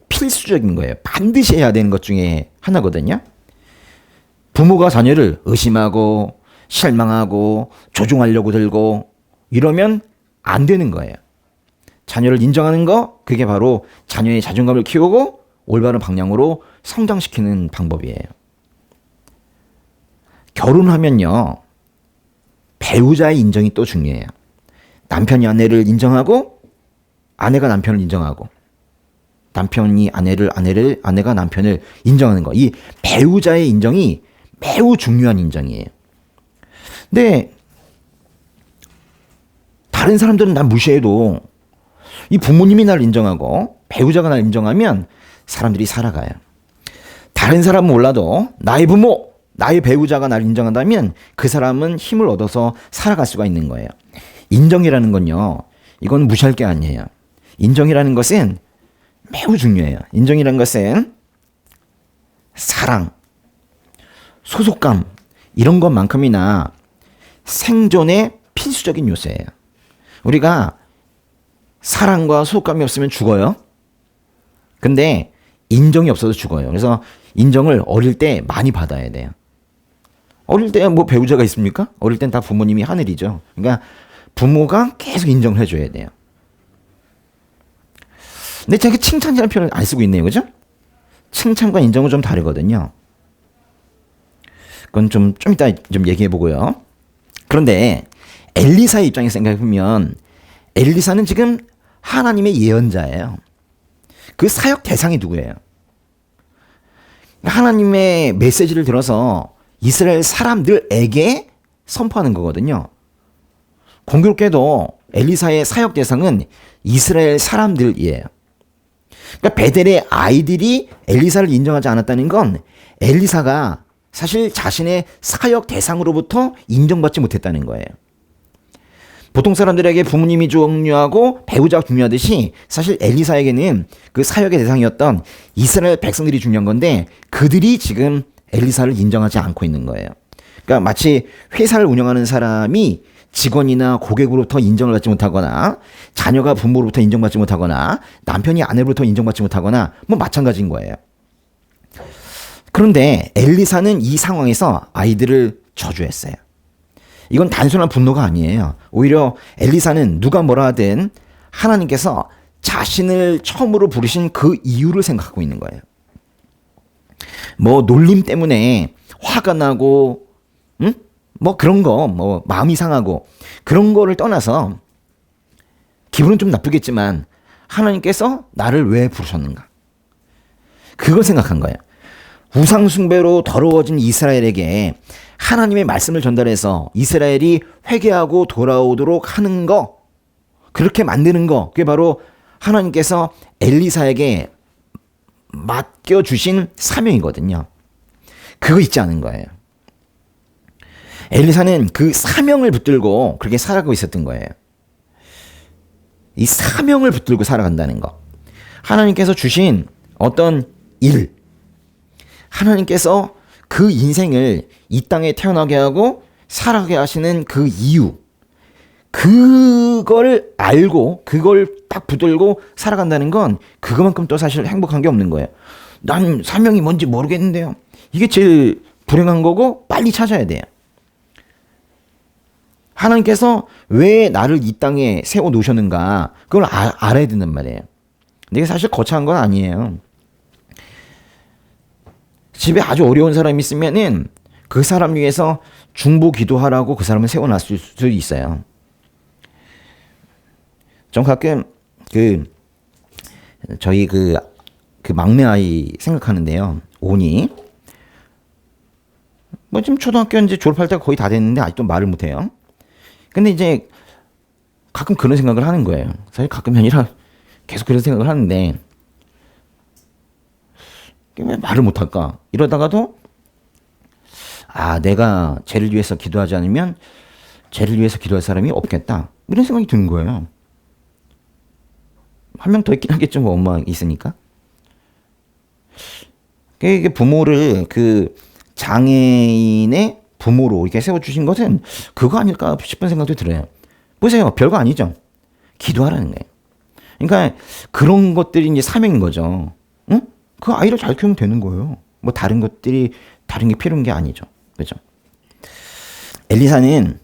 필수적인 거예요. 반드시 해야 되는 것 중에 하나거든요. 부모가 자녀를 의심하고 실망하고 조종하려고 들고 이러면 안 되는 거예요. 자녀를 인정하는 거, 그게 바로 자녀의 자존감을 키우고 올바른 방향으로 성장시키는 방법이에요. 결혼하면요, 배우자의 인정이 또 중요해요. 남편이 아내를 인정하고 아내가 남편을 인정하고 남편이 아내가 남편을 인정하는 거, 이 배우자의 인정이 매우 중요한 인정이에요. 근데 다른 사람들은 난 무시해도 이 부모님이 날 인정하고 배우자가 날 인정하면 사람들이 살아가요. 다른 사람은 몰라도 나의 부모, 나의 배우자가 날 인정한다면 그 사람은 힘을 얻어서 살아갈 수가 있는 거예요. 인정이라는 건요, 이건 무시할 게 아니에요. 인정이라는 것은 매우 중요해요. 인정이라는 것은 사랑, 소속감 이런 것만큼이나 생존의 필수적인 요소예요. 우리가 사랑과 소속감이 없으면 죽어요. 근데 인정이 없어서 죽어요. 그래서 인정을 어릴 때 많이 받아야 돼요. 어릴 때 뭐 배우자가 있습니까? 어릴 땐 다 부모님이 하늘이죠. 그러니까 부모가 계속 인정을 해줘야 돼요. 근데 제가 칭찬이라는 표현을 안 쓰고 있네요. 그죠? 칭찬과 인정은 좀 다르거든요. 그건 좀 이따 좀 얘기해 보고요. 그런데 엘리사의 입장에서 생각해보면 엘리사는 지금 하나님의 예언자예요. 그 사역 대상이 누구예요? 하나님의 메시지를 들어서 이스라엘 사람들에게 선포하는 거거든요. 공교롭게도 엘리사의 사역 대상은 이스라엘 사람들이에요. 그러니까 베델의 아이들이 엘리사를 인정하지 않았다는 건 엘리사가 사실 자신의 사역 대상으로부터 인정받지 못했다는 거예요. 보통 사람들에게 부모님이 중요하고 배우자가 중요하듯이 사실 엘리사에게는 그 사역의 대상이었던 이스라엘 백성들이 중요한 건데 그들이 지금 엘리사를 인정하지 않고 있는 거예요. 그러니까 마치 회사를 운영하는 사람이 직원이나 고객으로부터 인정을 받지 못하거나 자녀가 부모로부터 인정받지 못하거나 남편이 아내로부터 인정받지 못하거나 뭐 마찬가지인 거예요. 그런데 엘리사는 이 상황에서 아이들을 저주했어요. 이건 단순한 분노가 아니에요. 오히려 엘리사는 누가 뭐라 하든 하나님께서 자신을 처음으로 부르신 그 이유를 생각하고 있는 거예요. 뭐 놀림 때문에 화가 나고 뭐 그런 거 뭐 마음이 상하고 그런 거를 떠나서 기분은 좀 나쁘겠지만 하나님께서 나를 왜 부르셨는가? 그걸 생각한 거예요. 우상 숭배로 더러워진 이스라엘에게 하나님의 말씀을 전달해서 이스라엘이 회개하고 돌아오도록 하는 거, 그렇게 만드는 거, 그게 바로 하나님께서 엘리사에게 맡겨주신 사명이거든요. 그거 잊지 않은 거예요. 엘리사는 그 사명을 붙들고 그렇게 살아가고 있었던 거예요. 이 사명을 붙들고 살아간다는 거. 하나님께서 주신 어떤 일, 하나님께서 그 인생을 이 땅에 태어나게 하고 살아가게 하시는 그 이유, 그걸 알고 그걸 딱 붙들고 살아간다는 건 그것만큼 또 사실 행복한 게 없는 거예요. 난 사명이 뭔지 모르겠는데요. 이게 제일 불행한 거고 빨리 찾아야 돼요. 하나님께서 왜 나를 이 땅에 세워 놓으셨는가 그걸 알아야 된단 말이에요. 근데 이게 사실 거창한 건 아니에요. 집에 아주 어려운 사람이 있으면은 그 사람 위해서 중보 기도하라고 그 사람을 세워놨을 수도 있어요. 전 가끔 저희 그 막내 아이 생각하는데요. 오니 뭐 지금 초등학교 이제 졸업할 때가 거의 다 됐는데 아직도 말을 못해요. 근데 이제 가끔 그런 생각을 하는 거예요. 사실 가끔이 아니라 계속 그런 생각을 하는데 왜 말을 못할까? 이러다가도 내가 쟤를 위해서 기도하지 않으면 쟤를 위해서 기도할 사람이 없겠다. 이런 생각이 드는 거예요. 한 명 더 있긴 하겠죠. 뭐 엄마 있으니까. 이게 부모를 그 장애인의 부모로 이렇게 세워주신 것은 그거 아닐까 싶은 생각도 들어요. 보세요. 별거 아니죠. 기도하라는 거예요. 그러니까 그런 것들이 이제 사명인 거죠. 응? 그 아이를 잘 키우면 되는 거예요. 뭐 다른 것들이 다른 게 필요한 게 아니죠. 그죠? 엘리사는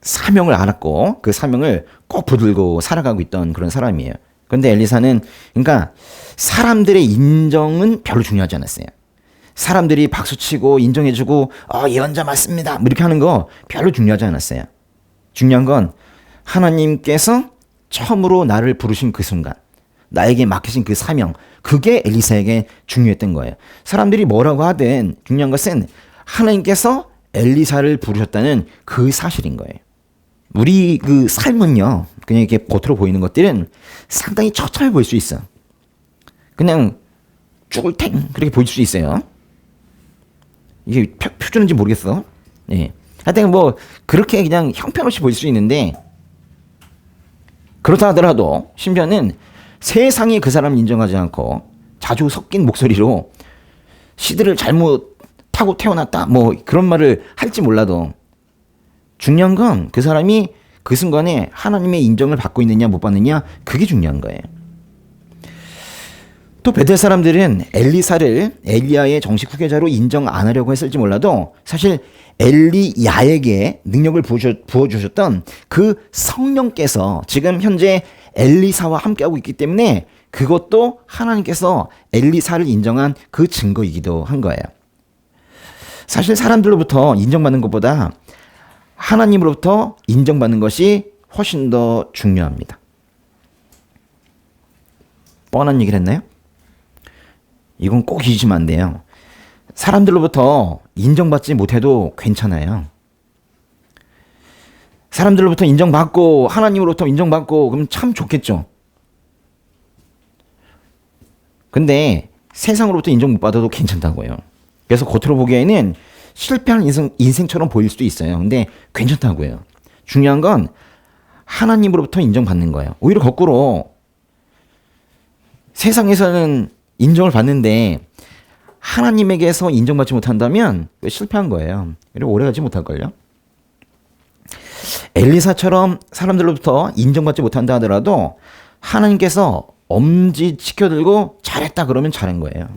사명을 알았고 그 사명을 꼭 붙들고 살아가고 있던 그런 사람이에요. 그런데 엘리사는 그러니까 사람들의 인정은 별로 중요하지 않았어요. 사람들이 박수치고 인정해주고 예언자 맞습니다 뭐 이렇게 하는 거 별로 중요하지 않았어요. 중요한 건 하나님께서 처음으로 나를 부르신 그 순간, 나에게 맡기신 그 사명, 그게 엘리사에게 중요했던 거예요. 사람들이 뭐라고 하든 중요한 것은 하나님께서 엘리사를 부르셨다는 그 사실인 거예요. 우리 그 삶은요, 그냥 이렇게 겉으로 보이는 것들은 상당히 처참해 보일 수 있어. 그냥 쭈글탱 그렇게 보일 수 있어요. 이게 표준인지 모르겠어. 예. 하여튼 뭐 그렇게 그냥 형편없이 보일 수 있는데 그렇다 하더라도 심지어는 세상이 그 사람을 인정하지 않고 자주 섞인 목소리로 시들을 잘못 타고 태어났다 뭐 그런 말을 할지 몰라도 중요한 건 그 사람이 그 순간에 하나님의 인정을 받고 있느냐 못 받느냐 그게 중요한 거예요. 또 베델 사람들은 엘리사를 엘리야의 정식 후계자로 인정 안 하려고 했을지 몰라도 사실 엘리야에게 능력을 부어주셨던 그 성령께서 지금 현재 엘리사와 함께하고 있기 때문에 그것도 하나님께서 엘리사를 인정한 그 증거이기도 한 거예요. 사실 사람들로부터 인정받는 것보다 하나님으로부터 인정받는 것이 훨씬 더 중요합니다. 뻔한 얘기를 했나요? 이건 꼭 잊으시면 안 돼요. 사람들로부터 인정받지 못해도 괜찮아요. 사람들로부터 인정받고 하나님으로부터 인정받고 그럼 참 좋겠죠. 근데 세상으로부터 인정 못 받아도 괜찮다고요. 그래서 겉으로 보기에는 실패한 인생처럼 보일 수도 있어요. 근데 괜찮다고요. 중요한 건 하나님으로부터 인정받는 거예요. 오히려 거꾸로 세상에서는 인정을 받는데 하나님에게서 인정받지 못한다면 실패한 거예요. 그리고 오래가지 못할걸요. 엘리사처럼 사람들로부터 인정받지 못한다 하더라도 하나님께서 엄지 치켜들고 잘했다 그러면 잘한 거예요.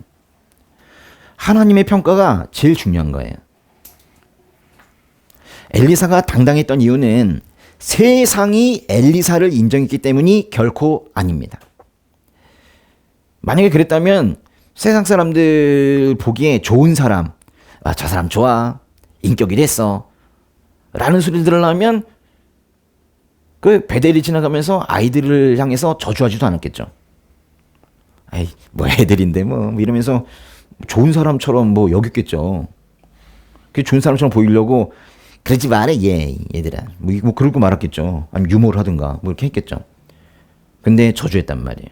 하나님의 평가가 제일 중요한 거예요. 엘리사가 당당했던 이유는 세상이 엘리사를 인정했기 때문이 결코 아닙니다. 만약에 그랬다면 세상 사람들 보기에 좋은 사람, 아, 저 사람 좋아, 인격이 됐어 라는 소리를 들으려면 그 베델이 지나가면서 아이들을 향해서 저주하지도 않았겠죠. 아이, 뭐 애들인데 뭐 이러면서 좋은 사람처럼 뭐 여겼겠죠. 그 좋은 사람처럼 보이려고 그러지 마라 얘들아 뭐 그러고 말았겠죠. 아니면 유머를 하든가 뭐 이렇게 했겠죠. 근데 저주했단 말이에요.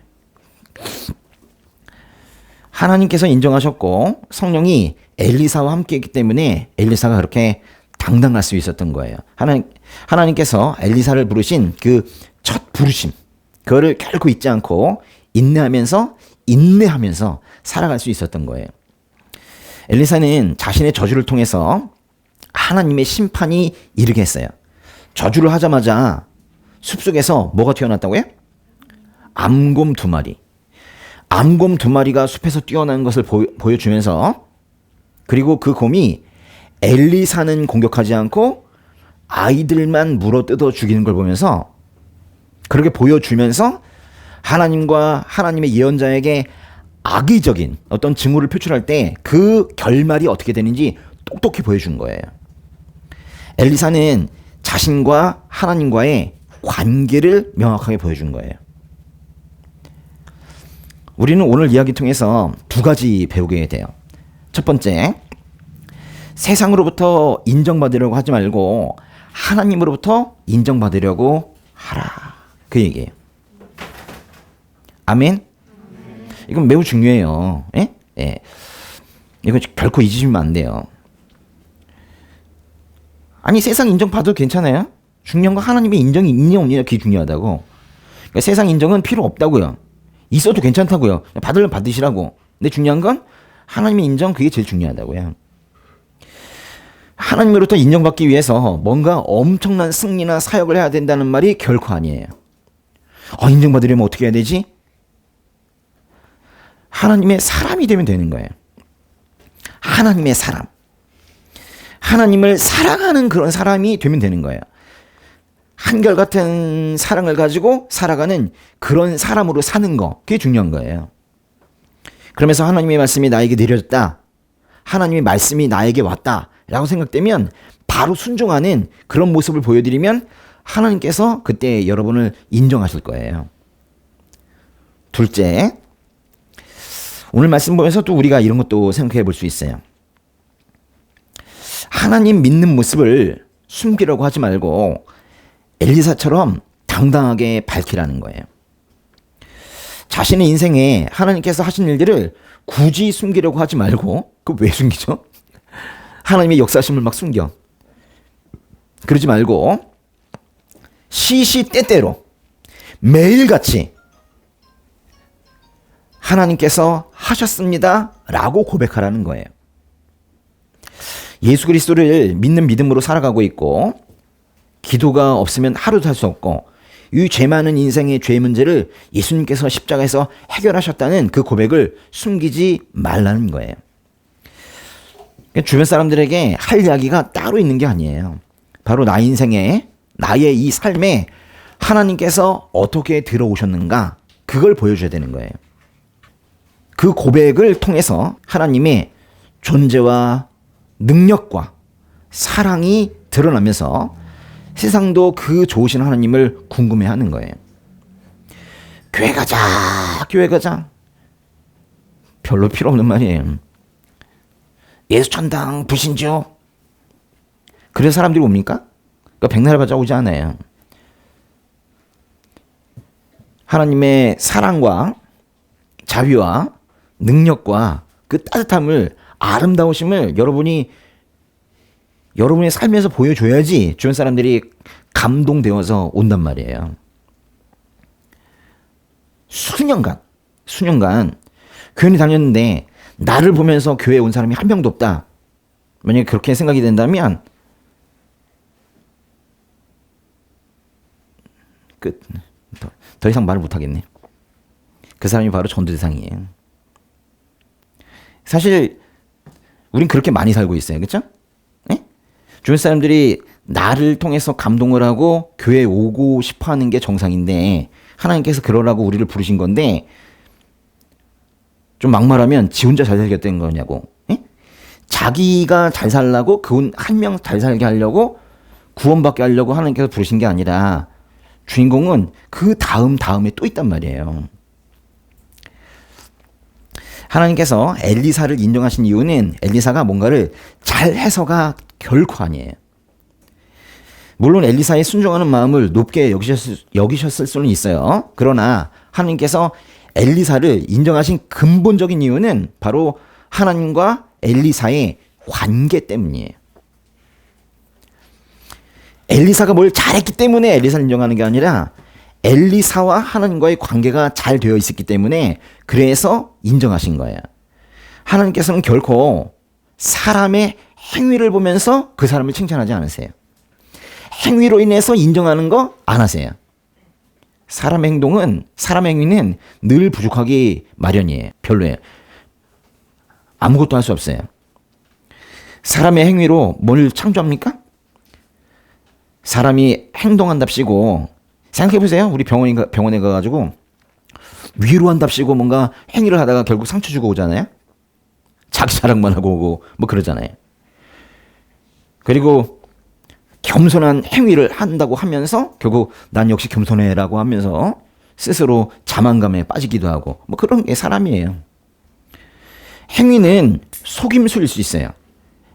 하나님께서 인정하셨고 성령이 엘리사와 함께했기 때문에 엘리사가 그렇게 당당할 수 있었던 거예요. 하나님께서 엘리사를 부르신 그 첫 부르심 그거를 결코 잊지 않고 인내하면서 살아갈 수 있었던 거예요. 엘리사는 자신의 저주를 통해서 하나님의 심판이 이르게 했어요. 저주를 하자마자 숲속에서 뭐가 튀어났다고요? 암곰 2마리. 암곰 2마리가 숲에서 뛰어나는 것을 보여주면서 그리고 그 곰이 엘리사는 공격하지 않고 아이들만 물어뜯어 죽이는 걸 보면서 그렇게 보여주면서 하나님과 하나님의 예언자에게 악의적인 어떤 징후를 표출할 때 그 결말이 어떻게 되는지 똑똑히 보여준 거예요. 엘리사는 자신과 하나님과의 관계를 명확하게 보여준 거예요. 우리는 오늘 이야기 통해서 2가지 배우게 돼요. 첫 번째, 세상으로부터 인정받으려고 하지 말고 하나님으로부터 인정받으려고 하라. 그 얘기예요. 아멘? 이건 매우 중요해요. 예? 예. 이거 결코 잊으시면 안 돼요. 아니 세상 인정 받아도 괜찮아요? 중요한 건 하나님의 인정이 있냐 없냐 그게 중요하다고. 그러니까 세상 인정은 필요 없다고요. 있어도 괜찮다고요. 받으려면 받으시라고. 근데 중요한 건 하나님의 인정 그게 제일 중요하다고요. 하나님으로부터 인정받기 위해서 뭔가 엄청난 승리나 사역을 해야 된다는 말이 결코 아니에요. 인정받으려면 어떻게 해야 되지? 하나님의 사람이 되면 되는 거예요. 하나님의 사람. 하나님을 사랑하는 그런 사람이 되면 되는 거예요. 한결같은 사랑을 가지고 살아가는 그런 사람으로 사는 거. 그게 중요한 거예요. 그러면서 하나님의 말씀이 나에게 내려졌다. 하나님의 말씀이 나에게 왔다. 라고 생각되면 바로 순종하는 그런 모습을 보여드리면 하나님께서 그때 여러분을 인정하실 거예요. 둘째, 오늘 말씀 보면서 또 우리가 이런 것도 생각해 볼 수 있어요. 하나님 믿는 모습을 숨기려고 하지 말고 엘리사처럼 당당하게 밝히라는 거예요. 자신의 인생에 하나님께서 하신 일들을 굳이 숨기려고 하지 말고, 그거 왜 숨기죠? 하나님의 역사심을 막 숨겨. 그러지 말고 시시때때로 매일같이 하나님께서 하셨습니다 라고 고백하라는 거예요. 예수 그리스도를 믿는 믿음으로 살아가고 있고 기도가 없으면 하루도 살 수 없고 이 죄 많은 인생의 죄 문제를 예수님께서 십자가에서 해결하셨다는 그 고백을 숨기지 말라는 거예요. 주변 사람들에게 할 이야기가 따로 있는 게 아니에요. 바로 나 인생에 나의 이 삶에 하나님께서 어떻게 들어오셨는가 그걸 보여줘야 되는 거예요. 그 고백을 통해서 하나님의 존재와 능력과 사랑이 드러나면서 세상도 그 좋으신 하나님을 궁금해하는 거예요. 교회 가자, 교회 가자. 별로 필요 없는 말이에요. 예수 천당 불신주. 그래서 사람들이 옵니까? 그러니까 백날 받아 오지 않아요. 하나님의 사랑과 자비와 능력과 그 따뜻함을 아름다우심을 여러분의 삶에서 보여줘야지 주변 사람들이 감동되어서 온단 말이에요. 수년간 교회에 다녔는데 나를 보면서 교회에 온 사람이 한 명도 없다. 만약에 그렇게 생각이 된다면 끝. 더 이상 말을 못하겠네. 그 사람이 바로 전도 대상이에요. 사실 우린 그렇게 많이 살고 있어요. 그렇죠? 네? 주변 사람들이 나를 통해서 감동을 하고 교회에 오고 싶어하는 게 정상인데 하나님께서 그러라고 우리를 부르신 건데 좀 막말하면 지 혼자 잘 살겠다는 거냐고. 네? 자기가 잘 살라고 그 한 명 잘 살게 하려고 구원받게 하려고 하나님께서 부르신 게 아니라 주인공은 그 다음에 또 있단 말이에요. 하나님께서 엘리사를 인정하신 이유는 엘리사가 뭔가를 잘 해서가 결코 아니에요. 물론 엘리사의 순종하는 마음을 높게 여기셨을 수는 있어요. 그러나 하나님께서 엘리사를 인정하신 근본적인 이유는 바로 하나님과 엘리사의 관계 때문이에요. 엘리사가 뭘 잘했기 때문에 엘리사를 인정하는 게 아니라 엘리사와 하나님과의 관계가 잘 되어 있었기 때문에 그래서 인정하신 거예요. 하나님께서는 결코 사람의 행위를 보면서 그 사람을 칭찬하지 않으세요. 행위로 인해서 인정하는 거 안 하세요. 사람의 행위는 늘 부족하기 마련이에요. 별로예요. 아무것도 할 수 없어요. 사람의 행위로 뭘 창조합니까? 사람이 행동한답시고 생각해보세요. 우리 병원에 가가지고 위로한답시고 뭔가 행위를 하다가 결국 상처 주고 오잖아요. 자기 자랑만 하고 오고 뭐 그러잖아요. 그리고 겸손한 행위를 한다고 하면서 결국 난 역시 겸손해라고 하면서 스스로 자만감에 빠지기도 하고 뭐 그런 게 사람이에요. 행위는 속임수일 수 있어요.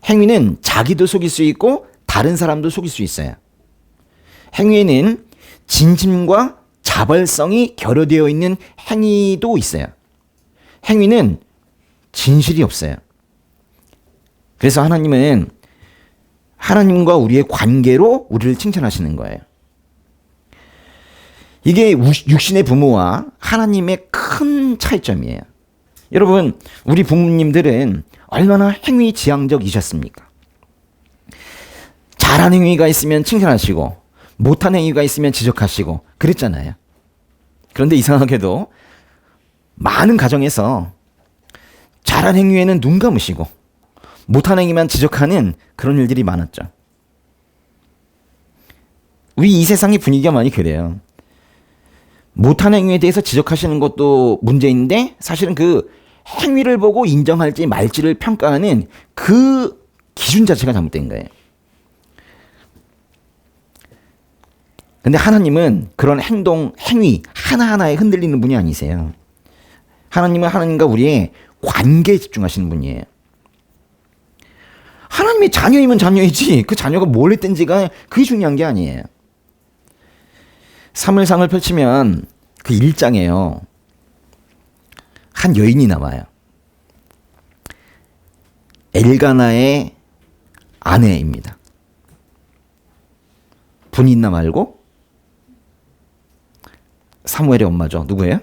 행위는 자기도 속일 수 있고 다른 사람도 속일 수 있어요. 행위에는 진심과 자발성이 결여되어 있는 행위도 있어요. 행위는 진실이 없어요. 그래서 하나님은 하나님과 우리의 관계로 우리를 칭찬하시는 거예요. 이게 육신의 부모와 하나님의 큰 차이점이에요. 여러분, 우리 부모님들은 얼마나 행위 지향적이셨습니까? 잘한 행위가 있으면 칭찬하시고 못한 행위가 있으면 지적하시고 그랬잖아요. 그런데 이상하게도 많은 가정에서 잘한 행위에는 눈 감으시고 못한 행위만 지적하는 그런 일들이 많았죠. 우리 이 세상의 분위기가 많이 그래요. 못한 행위에 대해서 지적하시는 것도 문제인데 사실은 그 행위를 보고 인정할지 말지를 평가하는 그 기준 자체가 잘못된 거예요. 근데 하나님은 그런 행위 하나하나에 흔들리는 분이 아니세요. 하나님은 하나님과 우리의 관계에 집중하시는 분이에요. 하나님의 자녀이면 자녀이지 그 자녀가 뭘 했든지가 그게 중요한 게 아니에요. 사무엘상을 펼치면 그 1장에요. 한 여인이 나와요. 엘가나의 아내입니다. 분이 있나 말고 사무엘의 엄마죠. 누구예요?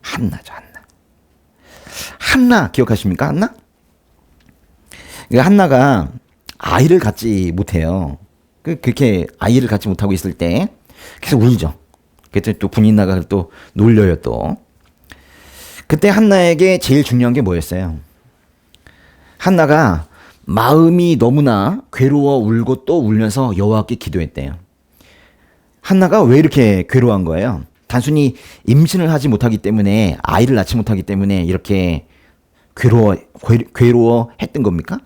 한나죠, 한나. 한나 기억하십니까? 한나? 한나가 아이를 갖지 못해요. 그렇게 아이를 갖지 못하고 있을 때 계속 울죠. 그때 또 분인나가 또 놀려요 또. 그때 한나에게 제일 중요한 게 뭐였어요? 한나가 마음이 너무나 괴로워 울고 또 울면서 여호와께 기도했대요. 한나가 왜 이렇게 괴로워한 거예요? 단순히 임신을 하지 못하기 때문에, 아이를 낳지 못하기 때문에 이렇게 괴로워했던 겁니까?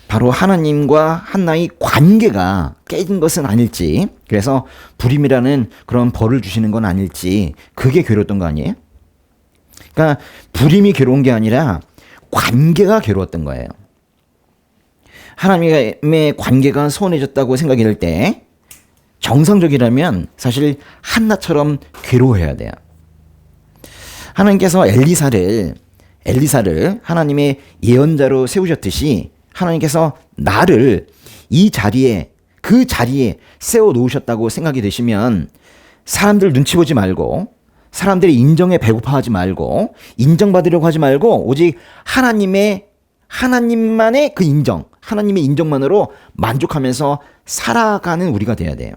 바로 하나님과 한나의 관계가 깨진 것은 아닐지, 그래서 불임이라는 그런 벌을 주시는 건 아닐지, 그게 괴로웠던 거 아니에요? 그러니까 불임이 괴로운 게 아니라 관계가 괴로웠던 거예요. 하나님의 관계가 소원해졌다고 생각이 들 때 정상적이라면 사실 한나처럼 괴로워해야 돼요. 하나님께서 엘리사를 하나님의 예언자로 세우셨듯이 하나님께서 나를 그 자리에 세워 놓으셨다고 생각이 되시면 사람들 눈치 보지 말고, 사람들의 인정에 배고파하지 말고, 인정받으려고 하지 말고, 오직 하나님만의 그 인정, 하나님의 인정만으로 만족하면서 살아가는 우리가 돼야 돼요.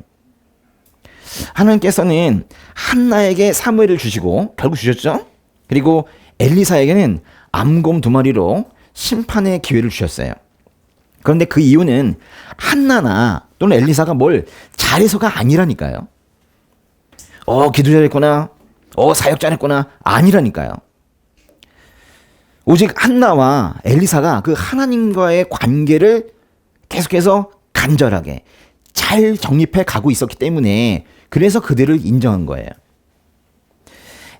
하나님께서는 한나에게 사무엘을 주시고 결국 주셨죠. 그리고 엘리사에게는 암곰 2마리로 심판의 기회를 주셨어요. 그런데 그 이유는 한나나 또는 엘리사가 뭘 잘해서가 아니라니까요. 기도 잘했구나, 사역 잘했구나, 아니라니까요. 오직 한나와 엘리사가 그 하나님과의 관계를 계속해서 간절하게 잘 정립해 가고 있었기 때문에, 그래서 그들을 인정한 거예요.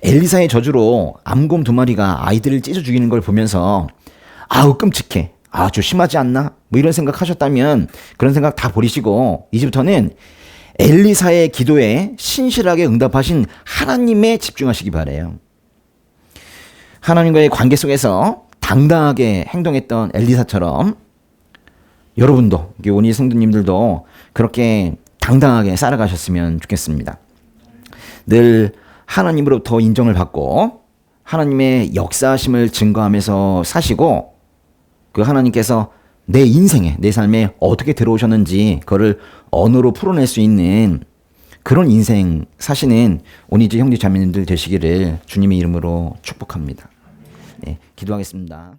엘리사의 저주로 암곰 2마리가 아이들을 찢어 죽이는 걸 보면서 아우 끔찍해, 좀 심하지 않나, 뭐 이런 생각 하셨다면 그런 생각 다 버리시고 이제부터는 엘리사의 기도에 신실하게 응답하신 하나님에 집중하시기 바래요. 하나님과의 관계 속에서 당당하게 행동했던 엘리사처럼 여러분도, 오니 성도님들도 그렇게 당당하게 살아가셨으면 좋겠습니다. 늘 하나님으로부터 인정을 받고 하나님의 역사하심을 증거하면서 사시고, 그 하나님께서 내 인생에, 내 삶에 어떻게 들어오셨는지 그거를 언어로 풀어낼 수 있는 그런 인생 사시는 오니즈 형제 자매님들 되시기를 주님의 이름으로 축복합니다. 네, 기도하겠습니다.